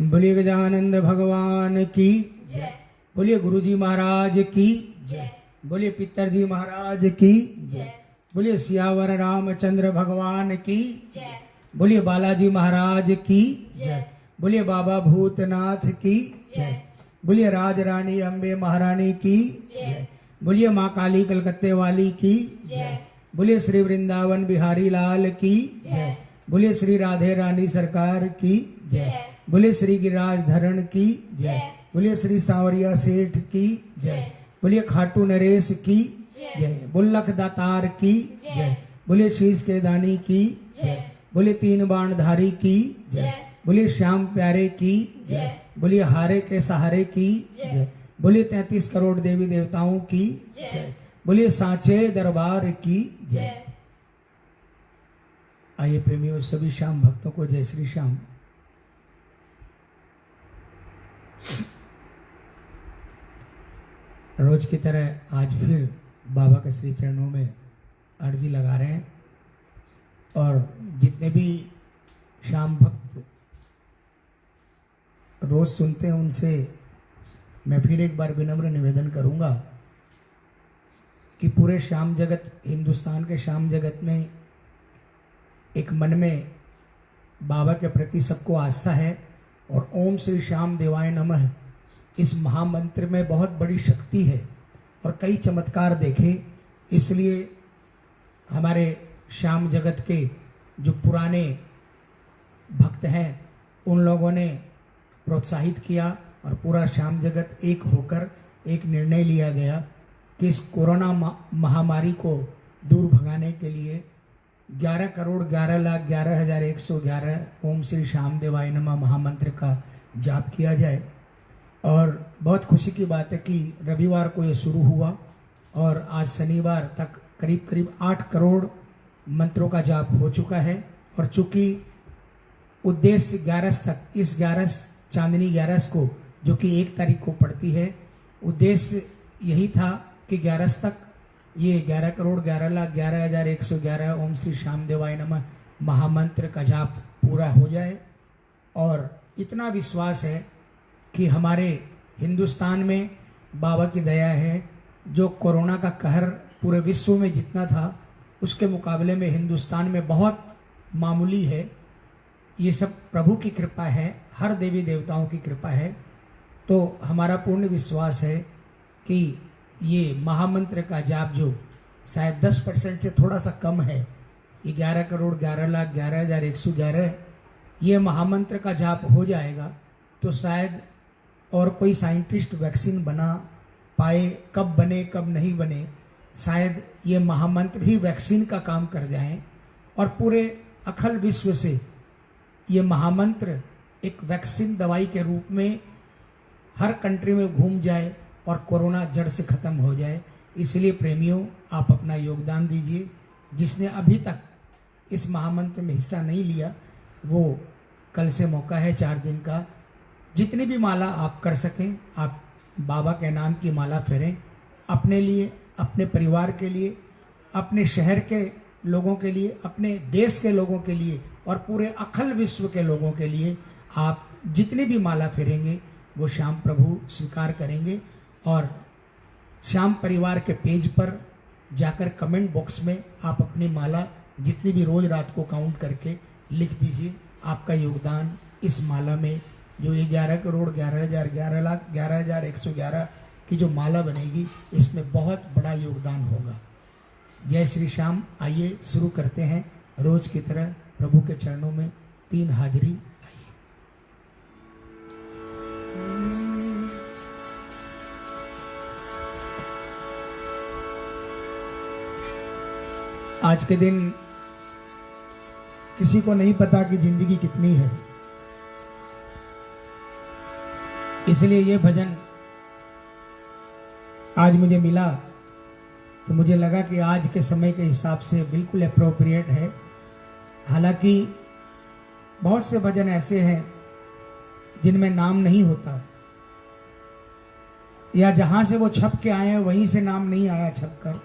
बोलिए गजानंद भगवान की जय। बोलिए गुरुजी महाराज की जय। बोलिए पितरजी महाराज की जय। बोलिए सियावर रामचंद्र भगवान की जय। बोलिए बालाजी महाराज की जय। बोलिए बाबा भूतनाथ की जय। बोलिए राज रानी अम्बे महारानी की जय। बोलिए माँ काली कलकत्ते वाली की जय। बोलिए श्री वृंदावन बिहारी लाल की जय। बोलिए श्री राधे रानी सरकार की जय। बोलिए श्री गिरिराज धरण की जय। बोलिए श्री सांवरिया सेठ की जय। बोलिए खाटू नरेश की जय। जय। बुल्लख दातार की जय। बोलिए शीश के दानी की जय। बोलिए तीन बाणधारी की जय। बोलिए श्याम प्यारे की जय। बोलिए हारे के सहारे की जय। बोलिए 33 करोड़ देवी देवताओं की जय। बोलिए सांचे दरबार की जय। आइए प्रेमियों, सभी श्याम भक्तों को जय श्री श्याम। रोज की तरह आज फिर बाबा के श्री चरणों में अर्जी लगा रहे हैं और जितने भी श्याम भक्त रोज सुनते हैं उनसे मैं फिर एक बार विनम्र निवेदन करूंगा कि पूरे श्याम जगत, हिंदुस्तान के श्याम जगत ने एक मन में बाबा के प्रति सबको आस्था है और ओम श्री श्याम देवाय नमः इस महामंत्र में बहुत बड़ी शक्ति है और कई चमत्कार देखे। इसलिए हमारे श्याम जगत के जो पुराने भक्त हैं उन लोगों ने प्रोत्साहित किया और पूरा श्याम जगत एक होकर एक निर्णय लिया गया कि इस कोरोना महामारी को दूर भगाने के लिए 11,11,11,111 ओम श्री श्याम देवाय नमः महामंत्र का जाप किया जाए। और बहुत खुशी की बात है कि रविवार को ये शुरू हुआ और आज शनिवार तक करीब करीब 8 करोड़ मंत्रों का जाप हो चुका है। और चूंकि उद्देश्य 11 तक, इस 11 चांदनी 11 को जो कि 1 तारीख को पड़ती है, उद्देश्य यही था कि 11 तक ये 11,11,11,111 ओम श्री श्याम देवाय नमः महामंत्र का जाप पूरा हो जाए। और इतना विश्वास है कि हमारे हिंदुस्तान में बाबा की दया है। जो कोरोना का कहर पूरे विश्व में जितना था उसके मुकाबले में हिंदुस्तान में बहुत मामूली है। ये सब प्रभु की कृपा है, हर देवी देवताओं की कृपा है। तो हमारा पूर्ण विश्वास है कि ये महामंत्र का जाप जो शायद 10% से थोड़ा सा कम है, ये 11,11,11,111 ये महामंत्र का जाप हो जाएगा तो शायद और कोई साइंटिस्ट वैक्सीन बना पाए, कब बने कब नहीं बने, शायद ये महामंत्र ही वैक्सीन का काम कर जाएं और पूरे अखिल विश्व से ये महामंत्र एक वैक्सीन दवाई के रूप में हर कंट्री में घूम जाए और कोरोना जड़ से ख़त्म हो जाए। इसलिए प्रेमियों, आप अपना योगदान दीजिए। जिसने अभी तक इस महामंत्र में हिस्सा नहीं लिया वो कल से मौका है 4 दिन का। जितनी भी माला आप कर सकें, आप बाबा के नाम की माला फेरें, अपने लिए, अपने परिवार के लिए, अपने शहर के लोगों के लिए, अपने देश के लोगों के लिए और पूरे अखिल विश्व के लोगों के लिए आप जितनी भी माला फेरेंगे वो श्याम प्रभु स्वीकार करेंगे। और श्याम परिवार के पेज पर जाकर कमेंट बॉक्स में आप अपनी माला जितनी भी रोज़ रात को काउंट करके लिख दीजिए। आपका योगदान इस माला में जो ये 11,11,11,11,111 की जो माला बनेगी इसमें बहुत बड़ा योगदान होगा। जय श्री श्याम। आइए शुरू करते हैं रोज की तरह प्रभु के चरणों में 3 हाजिरी। आइए। आज के दिन किसी को नहीं पता कि जिंदगी कितनी है, इसलिए ये भजन आज मुझे मिला तो मुझे लगा कि आज के समय के हिसाब से बिल्कुल एप्रोप्रिएट है। हालांकि बहुत से भजन ऐसे हैं जिनमें नाम नहीं होता या जहां से वो छप के आए हैं वहीं से नाम नहीं आया छप कर।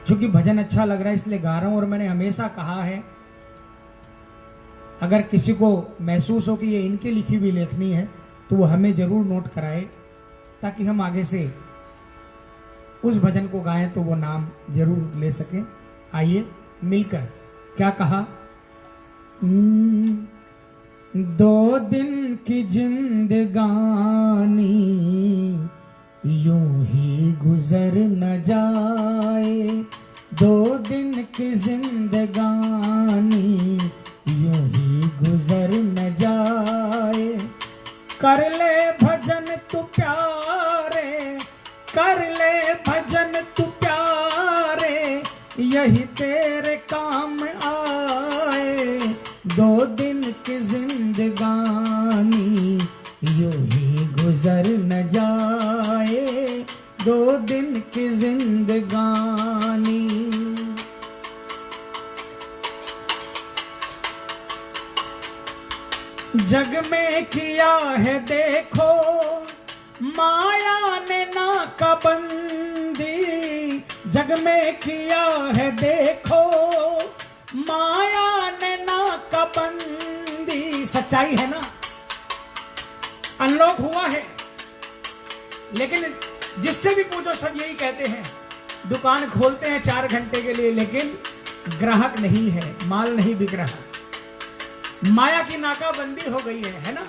चूंकि भजन अच्छा लग रहा है इसलिए गा रहा हूं। और मैंने हमेशा कहा है अगर किसी को महसूस हो कि ये इनकी लिखी हुई लेखनी है तो वो हमें जरूर नोट कराए, ताकि हम आगे से उस भजन को गाएं तो वो नाम जरूर ले सकें। आइए मिलकर, क्या कहा? 2 दिन की जिंदगानी यूं ही गुजर न जाए, 2 दिन की जिंदगानी यूं ही गुजर न जाए। कर ले भजन तू प्यारे, कर ले भजन तू प्यारे, यही तेरे काम आए। 2 दिन की जिंदगानी यूं ही गुजर न जाए, 2 दिन की जिंदगानी। जग में किया है देखो माया ने नाकाबंदी, जग में किया है देखो माया ने नाकाबंदी। सच्चाई है ना, अनलॉक हुआ है, लेकिन जिससे भी पूछो सब यही कहते हैं। दुकान खोलते हैं 4 घंटे के लिए, लेकिन ग्राहक नहीं है, माल नहीं बिक रहा। माया की नाकाबंदी हो गई है ना।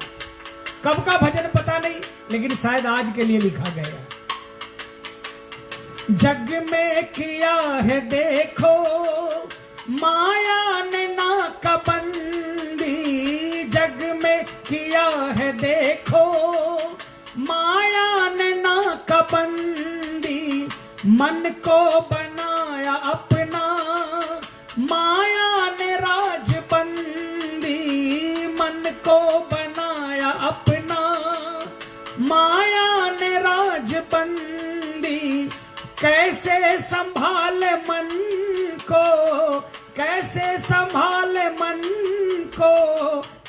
कब का भजन पता नहीं, लेकिन शायद आज के लिए लिखा गया। जग में किया है देखो माया ने नाकाबंदी, जग में किया है देखो माया ने नाकाबंदी। मन को बनाया अपना माया ने राजबंदी, मन को बनाया अपना माया ने राजबंदी। कैसे संभाले मन को, कैसे संभाले मन को,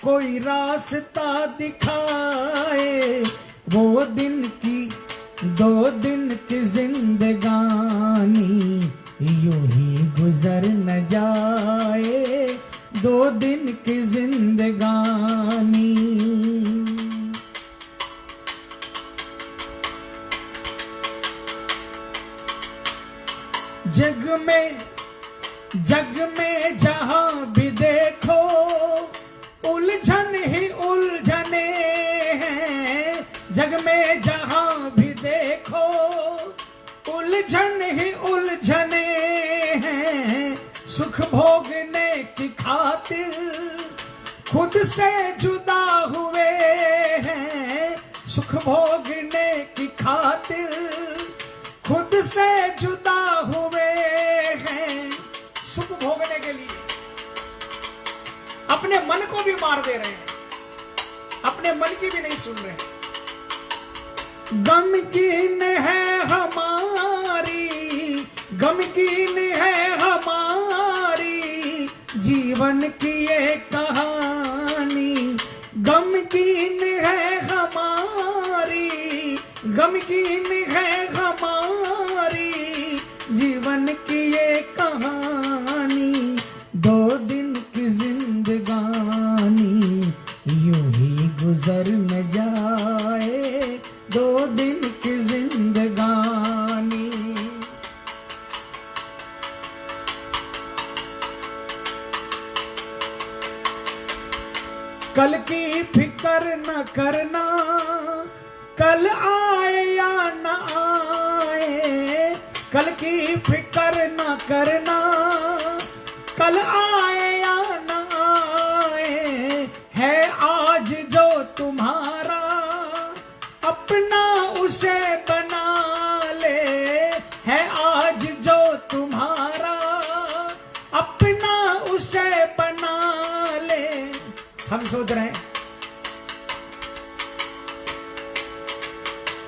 कोई रास्ता दिखाए। वो दिन की 2 दिन की जिंदगानी यूं ही गुजर न जाए, 2 दिन की जिंदगानी। जग में जहां भी देखो उलझन ही उलझने हैं, जग में जहां भी देखो उलझन ही उलझने हैं। सुख भोगने की खातिर खुद से जुदा हुए हैं, सुख भोगने की खातिर खुद से जुदा हुए हैं। सुख भोगने के लिए अपने मन को भी मार दे रहे हैं, अपने मन की भी नहीं सुन रहे हैं। गमगीन है हमारी, गमगीन है हमारी जीवन की ये कहानी। गमगीन है हमारी, गमगीन है हमारी जीवन की ये कहानी। 2 दिन की जिंदगानी यूं ही गुजर न जाए, 2 दिन की जिंदगानी। कल की फिक्र न करना, कल आए या न आए। कल की फिक्र न करना, कल आए या न आए। है आज जो तुम्हारा अपना उसे बना ले, है आज जो तुम्हारा अपना उसे बना ले। हम सोच रहे हैं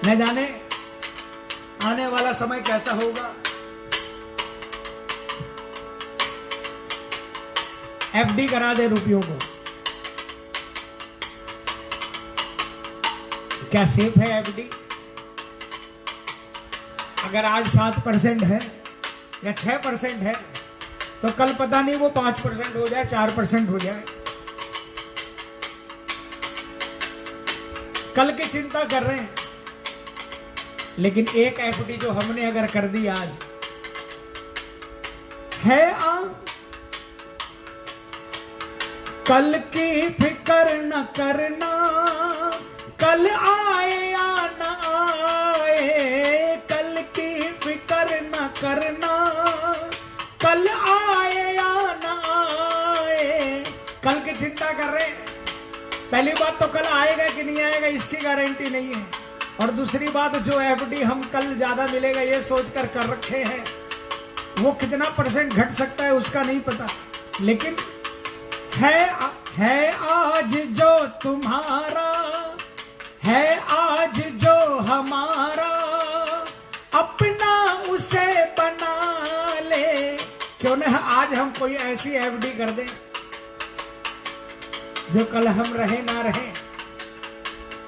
न जाने आने वाला समय कैसा होगा। एफडी करा दे रुपयों को, क्या सेफ है एफडी? अगर आज 7% है या 6% है, तो कल पता नहीं वो 5% हो जाए, 4% हो जाए। कल की चिंता कर रहे हैं, लेकिन एक एफडी जो हमने अगर कर दी आज है कल की फिक्र न करना, कल आए या न आए, कल की फिक्र न करना, कल आए या न आए। कल की चिंता कर रहे हैं। पहली बात तो कल आएगा कि नहीं आएगा इसकी गारंटी नहीं है, और दूसरी बात जो एफडी हम कल ज्यादा मिलेगा ये सोचकर कर रखे हैं, वो कितना % घट सकता है उसका नहीं पता। लेकिन है आज जो तुम्हारा, है आज जो हमारा, अपना उसे बना ले। क्यों ना आज हम कोई ऐसी एफडी कर दें जो कल हम रहे ना रहे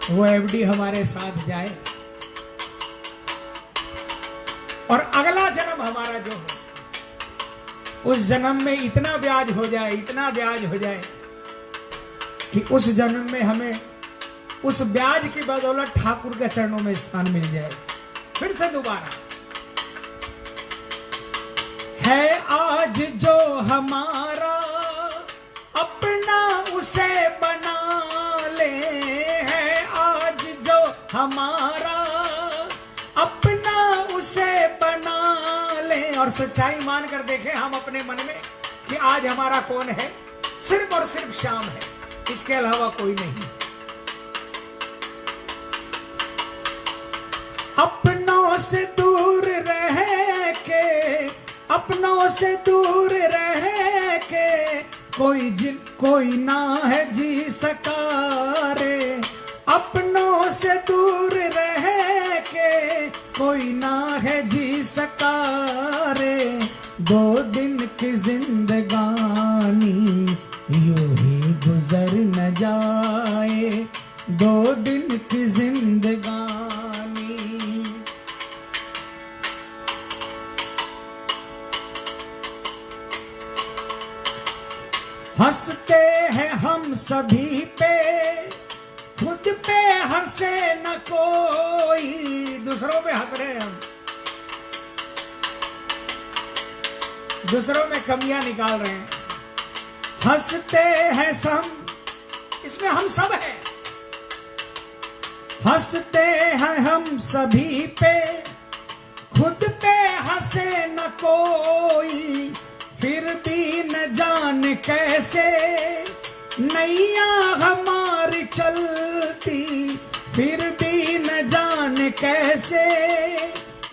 वो एफडी हमारे साथ जाए, और अगला जन्म हमारा जो हो उस जन्म में इतना ब्याज हो जाए, इतना ब्याज हो जाए कि उस जन्म में हमें उस ब्याज की बदौलत ठाकुर के चरणों में स्थान मिल जाए। फिर से दोबारा, है आज जो हमारा, अपना उसे बना ले। है आज जो हमारा, अपना उसे बना ले। और सच्चाई मान कर देखें हम अपने मन में कि आज हमारा कौन है, सिर्फ और सिर्फ श्याम है, इसके अलावा कोई नहीं। अपनों से दूर रह के, अपनों से दूर रह के, कोई ना है जी सका रे। अपनों से दूर रह के कोई ना है जी सका रे। 2 दिन की जिंदगानी यूं ही गुजर न जाए, 2 दिन की जिंदगानी। हंसते हैं हम सभी पे, खुद पे हंसे न कोई। दूसरों पे हंस रहे हैं हम, दूसरों में कमियां निकाल रहे हैं। हंसते हैं हम, इसमें हम सब हैं। हंसते हैं हम सभी पे, खुद पे हंसे न कोई। फिर भी न जान कैसे नैया हमारी चलती, फिर भी न जान कैसे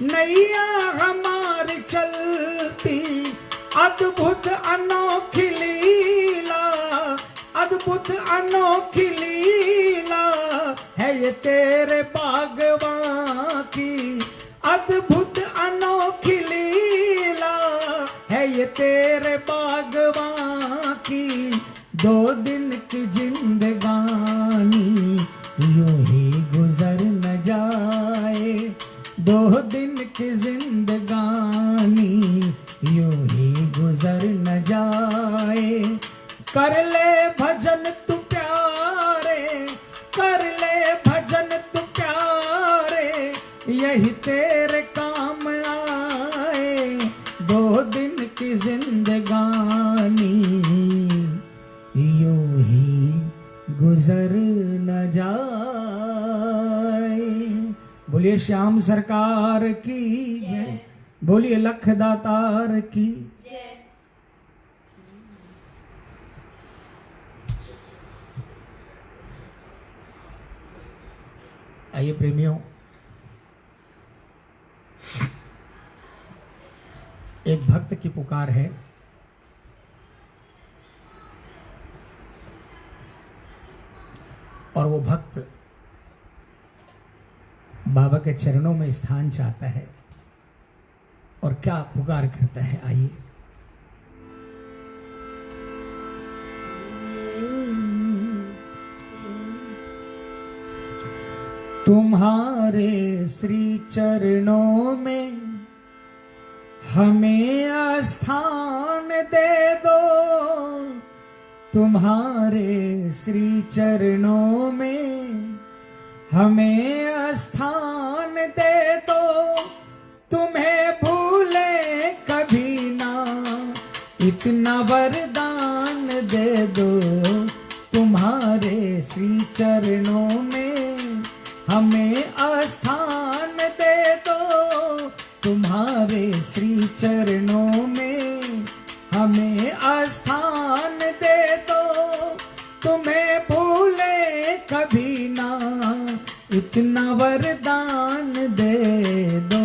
नैया हमारी चलती। अद्भुत अनोखी लीला, अद्भुत अनोखी लीला है ये तेरे बागवां की। अद्भुत अनोखी लीला है ये तेरे बागवां की। 2 दिन की जिंदगानी यूं ही गुजर न जाए, 2 दिन की जिंदगानी यूं ही गुजर न जाए। कर ले भजन तू प्यारे, कर ले भजन तू प्यारे, यही तेरे काम आए। 2 दिन की जिंदगानी यूं ही गुजर न जाए। बोलिए श्याम सरकार की जय, बोलिए लख दातार की। आइए प्रेमियों, एक भक्त की पुकार है। और वो भक्त बाबा के चरणों में स्थान चाहता है। और क्या पुकार करता है, आइए। तुम्हारे श्री चरणों में हमें स्थान दे दो, तुम्हारे श्री चरणों में हमें स्थान दे दो, तुम्हें भूले कभी ना, इतना वरदान दे दो, तुम्हारे श्री चरणों में हमें स्थान दे दो, तुम्हारे श्री चरणों में हमें स्थान दे दो, तुम्हें भूले कभी ना, इतना वरदान दे दो,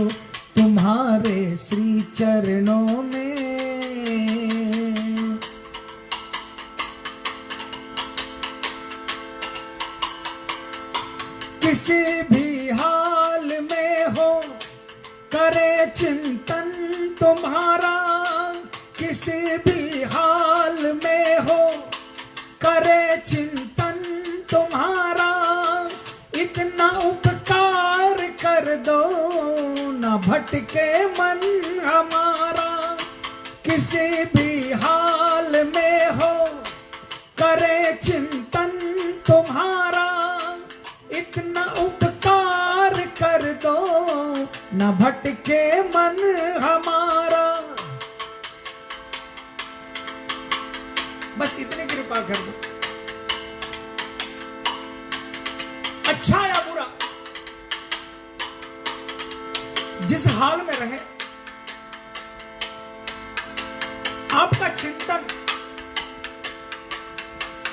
तुम्हारे श्री चरणों में। किसी भी हाल में हो करे चिंतन तुम्हारा, किसी भी हाल में हो करे चिंतन तुम्हारा, इतना उपकार कर दो न भटके मन हमारा। किसी भी हाल में हो करे चिंतन तुम्हारा, इतना उपकार कर दो न भटके मन हमारा। बस इतनी कृपा कर दो, अच्छा या बुरा जिस हाल में रहे, आपका चिंतन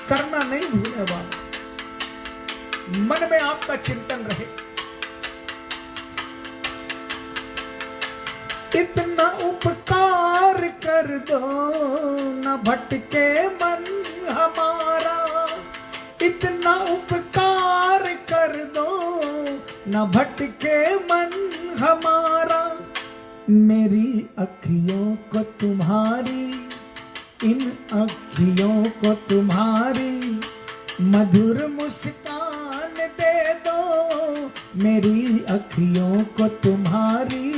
करना नहीं भूले बाबा, मन में आपका चिंतन रहे। इतना उपकार कर दो न भटके मन हमारा, इतना उपकार कर दो न भटके मन हमारा। मेरी अखियों को तुम्हारी, इन अखियों को तुम्हारी मधुर मुस्कान दे दो, मेरी अखियों को तुम्हारी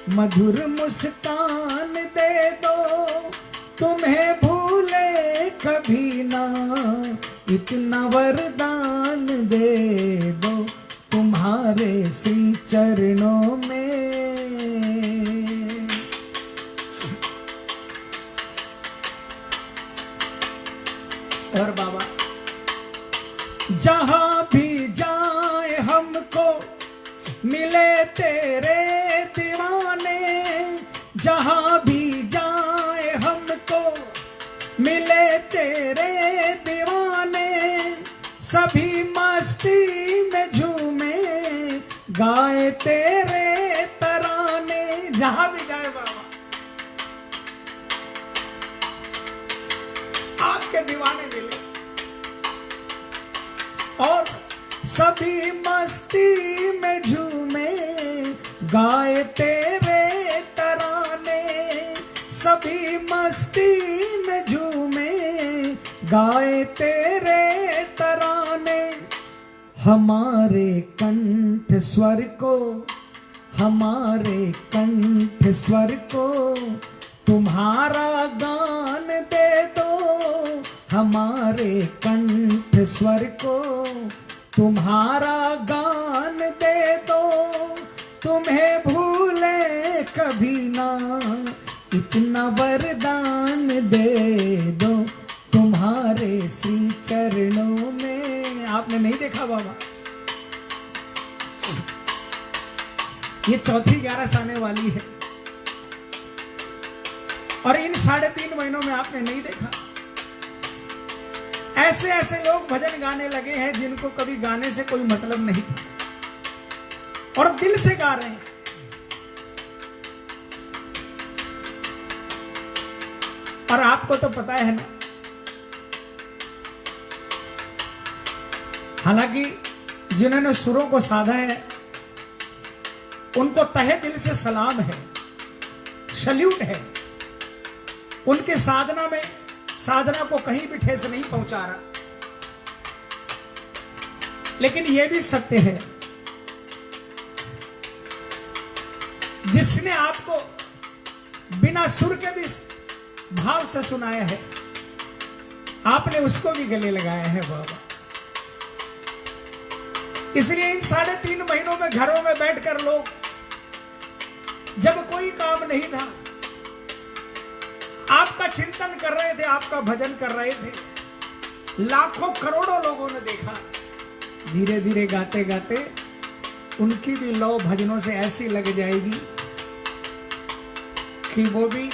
मधुर मुस्कान दे दो, तुम्हें भूले कभी ना, इतना वरदान दे दो, तुम्हारे श्री चरणों में। और बाबा जहां भी जाए हमको मिले तेरे दीवाने, जहां भी जाए हमको मिले तेरे दीवाने, सभी मस्ती में झूमे गाए तेरे तराने। जहां भी जाए बाबा आपके दीवाने मिले और सभी मस्ती में झूमे गाए तेरे तराने, सभी मस्ती में झूमे गाए तेरे तराने। हमारे कंठ स्वर को, हमारे कंठ स्वर को तुम्हारा गान दे दो, हमारे कंठ स्वर को तुम्हारा गान दे दो, तुम्हें भूले कभी ना, इतना वरदान दे दो, तुम्हारे श्री चरणों में। आपने नहीं देखा बाबा, ये चौथी 11 आने वाली है और इन 3.5 महीनों में आपने नहीं देखा। ऐसे ऐसे लोग भजन गाने लगे हैं जिनको कभी गाने से कोई मतलब नहीं था और दिल से गा रहे हैं। और आपको तो पता है ना, हालांकि जिन्होंने सुरों को साधा है उनको तहे दिल से सलाम है, सल्यूट है। उनके साधना में, साधना को कहीं भी ठेस नहीं पहुंचा रहा। लेकिन यह भी सत्य है, जिसने आपको बिना सुर के भी भाव से सुनाया है, आपने उसको भी गले लगाया है बाबा। इसलिए इन 3.5 महीनों में घरों में बैठकर लोग, जब कोई काम नहीं था, आपका चिंतन कर रहे थे, आपका भजन कर रहे थे। लाखों करोड़ों लोगों ने देखा, धीरे धीरे गाते गाते उनकी भी लौ भजनों से ऐसी लग जाएगी कि वो भी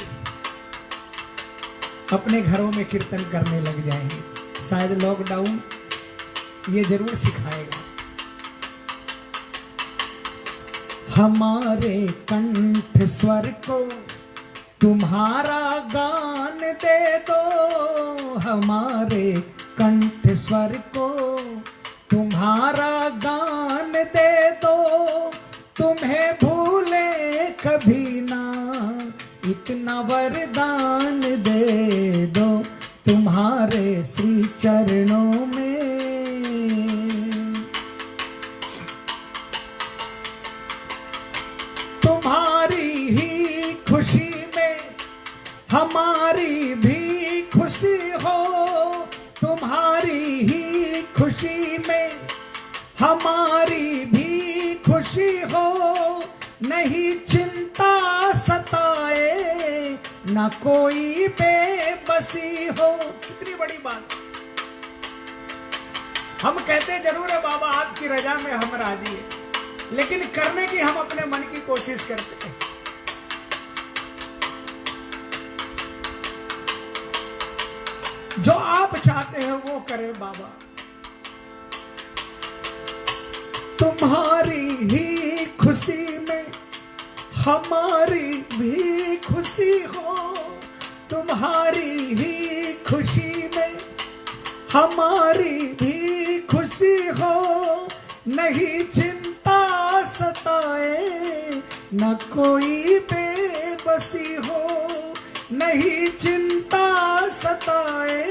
अपने घरों में कीर्तन करने लग जाएंगे। शायद लॉकडाउन ये जरूर सिखाएगा। हमारे कंठ स्वर को तुम्हारा गान दे दो, हमारे कंठ स्वर को तुम्हारा गान दे दो, तुम्हें भूले कभी ना इतना वरदान दे दो, तुम्हारे श्री चरणों में। तुम्हारी ही खुशी में हमारी भी खुशी हो, तुम्हारी ही खुशी में हमारी भी खुशी हो, नहीं चिंता सताए न कोई बेबसी हो। कितनी बड़ी बात। हम कहते जरूर है बाबा आपकी रजा में हम राजी है, लेकिन करने की हम अपने मन की कोशिश करते हैं। जो आप चाहते हैं वो करें बाबा। तुम्हारी ही खुशी में हमारी भी खुशी हो, तुम्हारी ही खुशी में हमारी भी खुशी हो, नहीं चिंता सताए न कोई बेबसी हो, नहीं चिंता सताए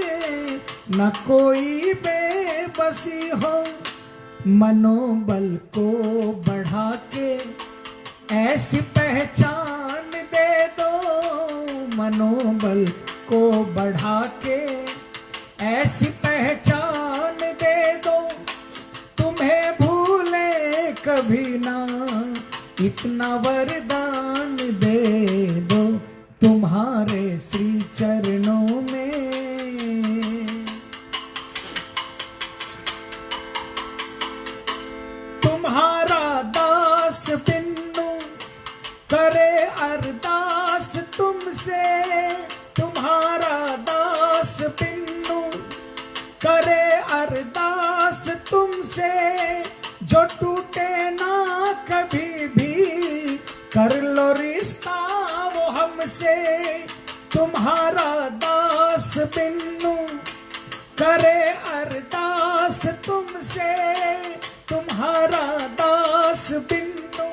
न कोई बेबसी हो। मनोबल को बढ़ा के ऐसी पहचान दे दो, मनोबल को बढ़ा के ऐसी पहचान दे दो, तुम्हें भूले कभी ना इतना वरदान दे दो, तुम्हारे श्री चरणों में। तुम्हारा दास बिन्नू करे अरदास तुमसे, तुम्हारा दास बिन्नू करे अरदास तुमसे, जो टूटे ना कभी भी कर लो रिश्ता वो हमसे। तुम्हारा दास बिन्नू करे अरदास तुमसे, तुम्हारा दास बिन्नू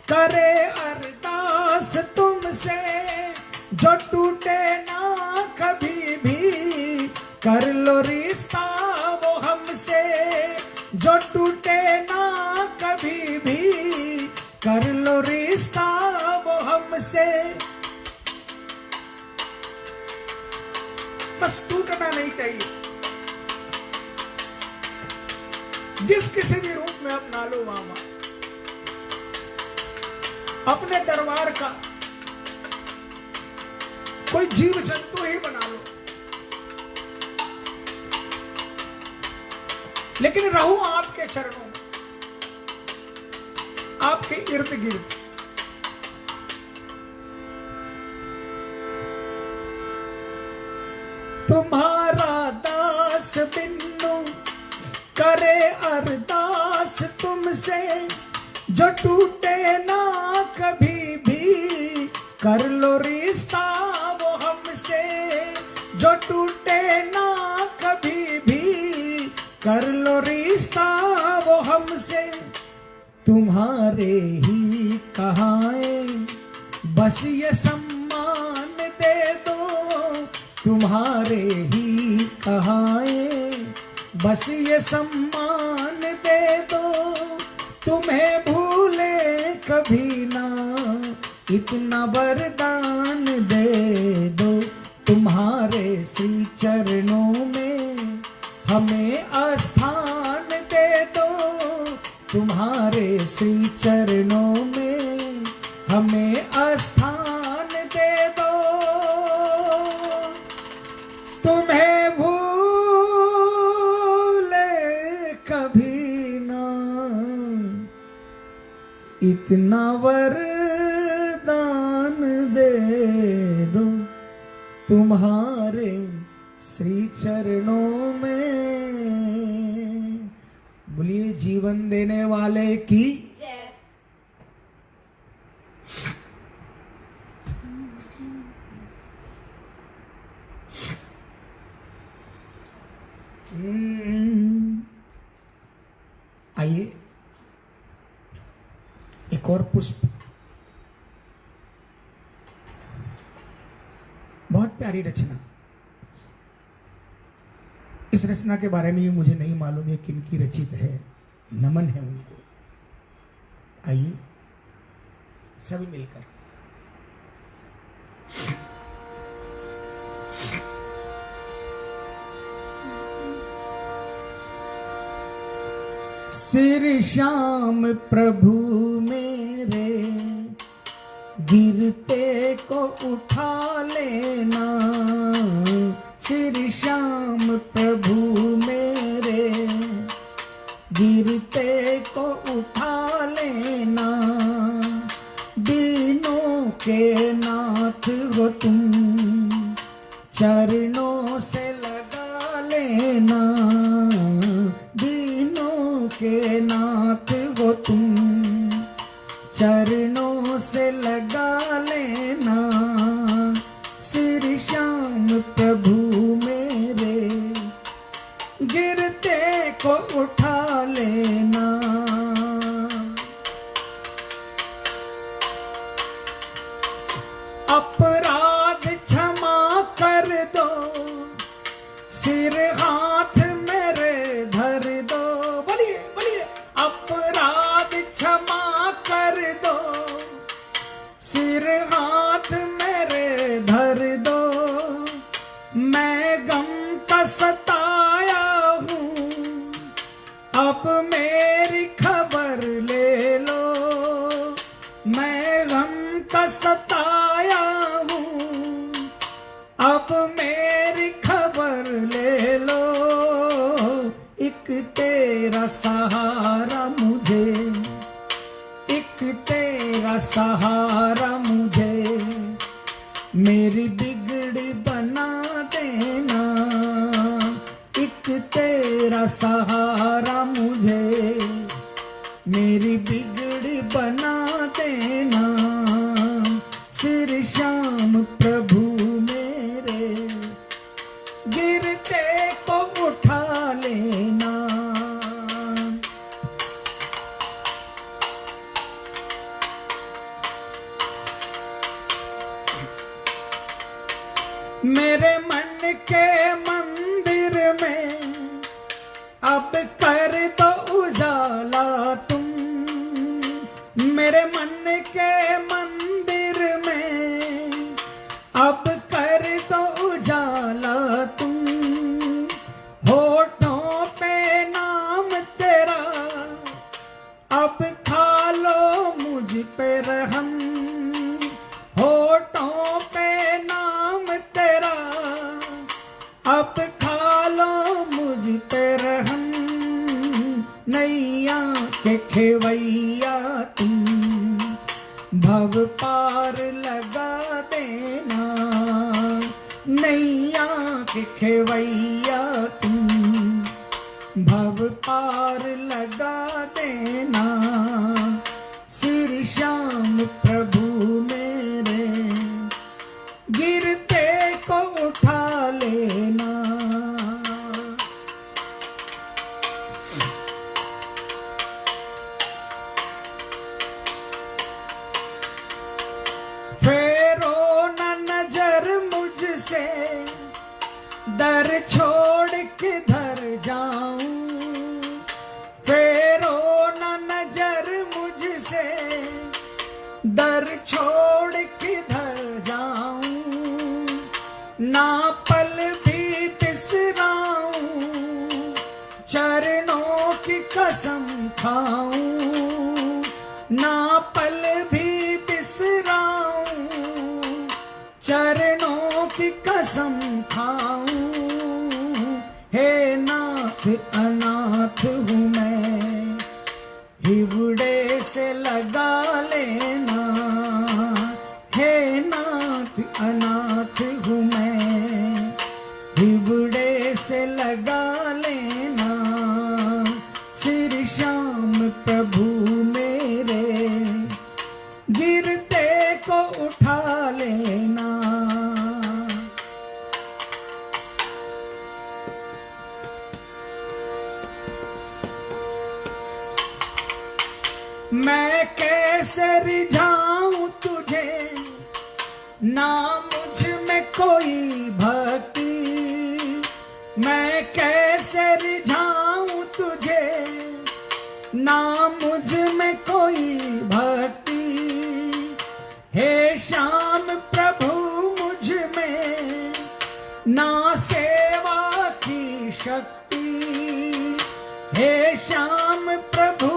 करे अरदास तुमसे, जो टूटे ना कभी भी कर लो रिश्ता वो हमसे, जो टूटे ना कभी भी कर लो रिश्ता वो हमसे। बस टूटना नहीं चाहिए। जिस किसी भी रूप में अपना लो बाबा, अपने दरबार का कोई जीव जंतु ही बना लो, लेकिन रहूं आपके चरणों में, आपके इर्द गिर्द। तुम्हारा दास बिन्नू करे अरदास तुमसे, जो टूटे ना कभी भी कर लो रिश्ता वो हमसे, जो टूटे ना कभी भी कर लो रिश्ता वो हमसे। तुम्हारे ही कहाए बस ये सम्मान दे दो, तुम्हारे ही कहाए बस ये सम्मान दे दो, तुम्हें भूले कभी ना इतना वरदान दे दो, तुम्हारे श्री चरणों में हमें स्थान दे दो, तुम्हारे श्री चरणों में हमें स्थान दे दो। तुम्हें भूले कभी ना, इतना वरदान दे दो तुम्हारे श्री चरणों में। बोलिए जीवन देने वाले की जय। आइए एक और पुष्प, बहुत प्यारी रचना। इस रचना के बारे में मुझे नहीं मालूम है किन की रचित है, नमन है उनको। आइए सभी मिलकर। श्री श्याम प्रभु मेरे गिरते को उठा लेना। श्री श्याम प्रभु मेरे गिरते को उठा लेना। दीनों के नाथ हो तुम, चरणों से लगा लेना। दीनों के नाथ हो तुम, चरणों से लगा लेना। श्री श्याम प्रभु मेरे गिरते को उठा लेना। अपराध क्षमा कर दो, सिर हाथ मेरे धर दो। बोलिए बोलिए, अपराध क्षमा कर दो, सिर हाथ मेरे धर दो। मैं गम का सताया हूँ, अब मेरी खबर ले लो। मैं गम का सताया हूँ, अब मेरी खबर ले लो। एक तेरा सहारा मुझे, एक तेरा सहारा मुझे, मेरी बिगड़ी बना देना। एक तेरा सहारा मुझे, मेरी बिगड़ी बना देना। श्री श्याम प्रभु मेरे गिरते को उठा लेना। मेरे मन के मंदिर में अब कर दो उजाला तुम। मेरे मन के मंदिर में अब कर दो उजाला तुम। होठों पे नाम तेरा अब खा लो मुझ पे रहम। होठों पे नाम तेरा अब खा लो मुझ पे रहम। नैया के खेवैया तुम, भव पार लगा देना। नैया के खेवैया तुम, भव पार लगा देना। श्री श्याम प्रभु मेरे गिरते को उठा लेना। फेरो न नजर मुझसे, दर छोड़ किधर जाऊं। फेरो न नजर मुझसे, दर छोड़ किधर जाऊं। ना पल भी बिसराऊं, चरणों की कसम खाऊं, ना पल भी बिसराऊं, चरणों की कसम खाऊं। हे नाथ अनाथ हूँ मैं, हिवड़े से लगा लेना। हे नाथ अनाथ हूँ मैं, हिवड़े से लगा लेना। श्री श्याम प्रभु मेरे, गिरते को उठा लेना। मैं कैसे रिझाऊं तुझे, ना मुझ में कोई भक्ति। मैं कैसे रिझाऊं तुझे, ना मुझ में कोई भक्ति। हे श्याम प्रभु मुझ में, ना सेवा की शक्ति। हे श्याम प्रभु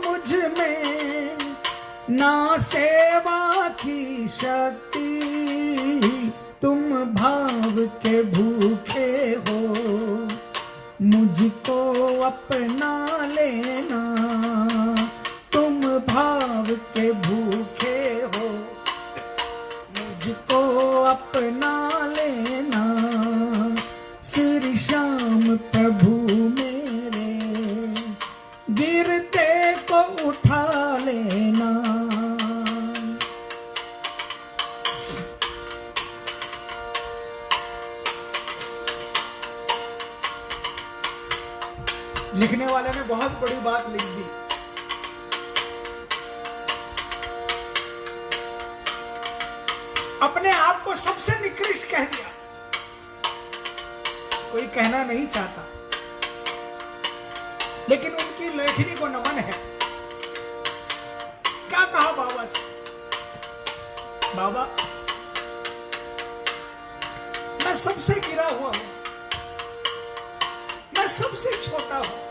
मुझ में, ना सेवा की शक्ति। तुम भाव के भूखे हो, मुझको अपना लेना। तुम भाव के भूखे हो, मुझको अपना लेना। श्री श्याम प्रभु मेरे, गिरते को उठा लेना। लिखने वाले ने बहुत बड़ी बात लिख दी। अपने आप को सबसे निकृष्ट कह दिया। कोई कहना नहीं चाहता, लेकिन उनकी लेखनी को नमन है। क्या कहा बाबा से? बाबा, मैं सबसे गिरा हुआ हूं, मैं सबसे छोटा हूं।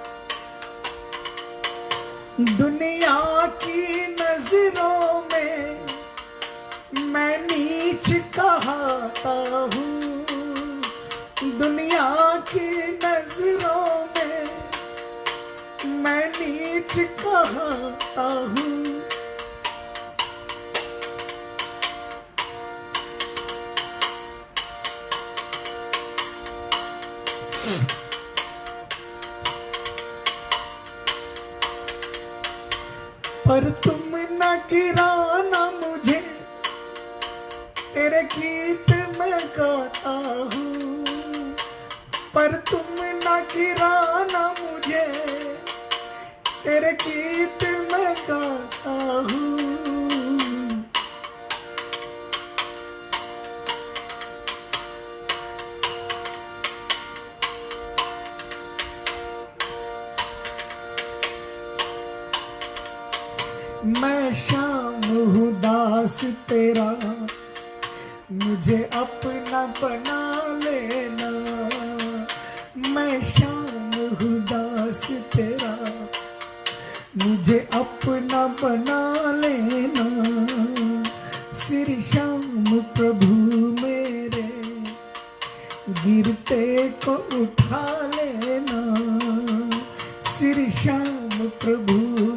दुनिया की नजरों में मैं नीच कहता हूं। दुनिया की नजरों में मैं नीच कहता हूं। पर तुम न गिराना मुझे, तेरे गीत मैं गाता हूँ। पर तुम न गिराना मुझे, तेरे गीत मैं गाता हूँ। मैं श्याम हूँ दास तेरा, मुझे अपना बना लेना। मैं श्याम हूँ दास तेरा, मुझे अपना बना लेना। श्री श्याम प्रभु मेरे, गिरते को उठा लेना। श्री श्याम प्रभु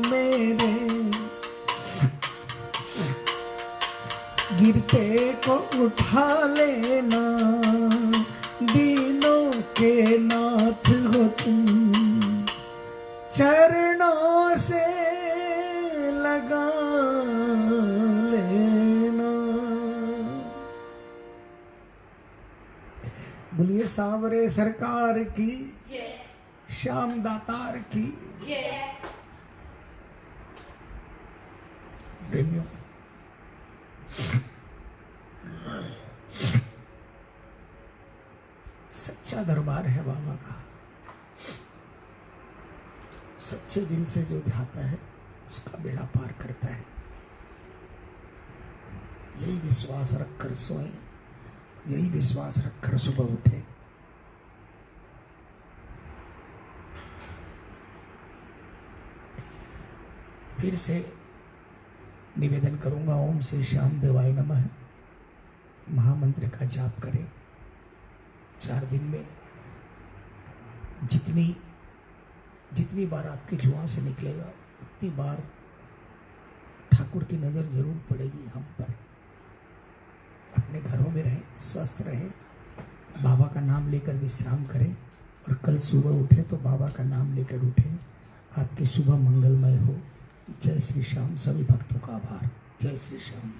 मेरे, गिरते को उठा लेना। दीनों के नाथ हो तुम, चरणों से लगा लेना। बोलिए सांवरे सरकार की, श्याम दातार की। प्रेमियों, सच्चा दरबार है बाबा का। सच्चे दिल से जो ध्याता है उसका बेड़ा पार करता है। यही विश्वास रखकर सोए, यही विश्वास रखकर सुबह उठे। फिर से निवेदन करूंगा, ओम से श्याम देवाय नमः महामंत्र का जाप करें। 4 दिन में जितनी बार आपके जुआ से निकलेगा उतनी बार ठाकुर की नज़र जरूर पड़ेगी हम पर। अपने घरों में रहें, स्वस्थ रहें, बाबा का नाम लेकर विश्राम करें और कल सुबह उठे तो बाबा का नाम लेकर उठें। आपकी सुबह मंगलमय हो। जय श्री श्याम। सभी भक्तों का आभार। जय श्री श्याम।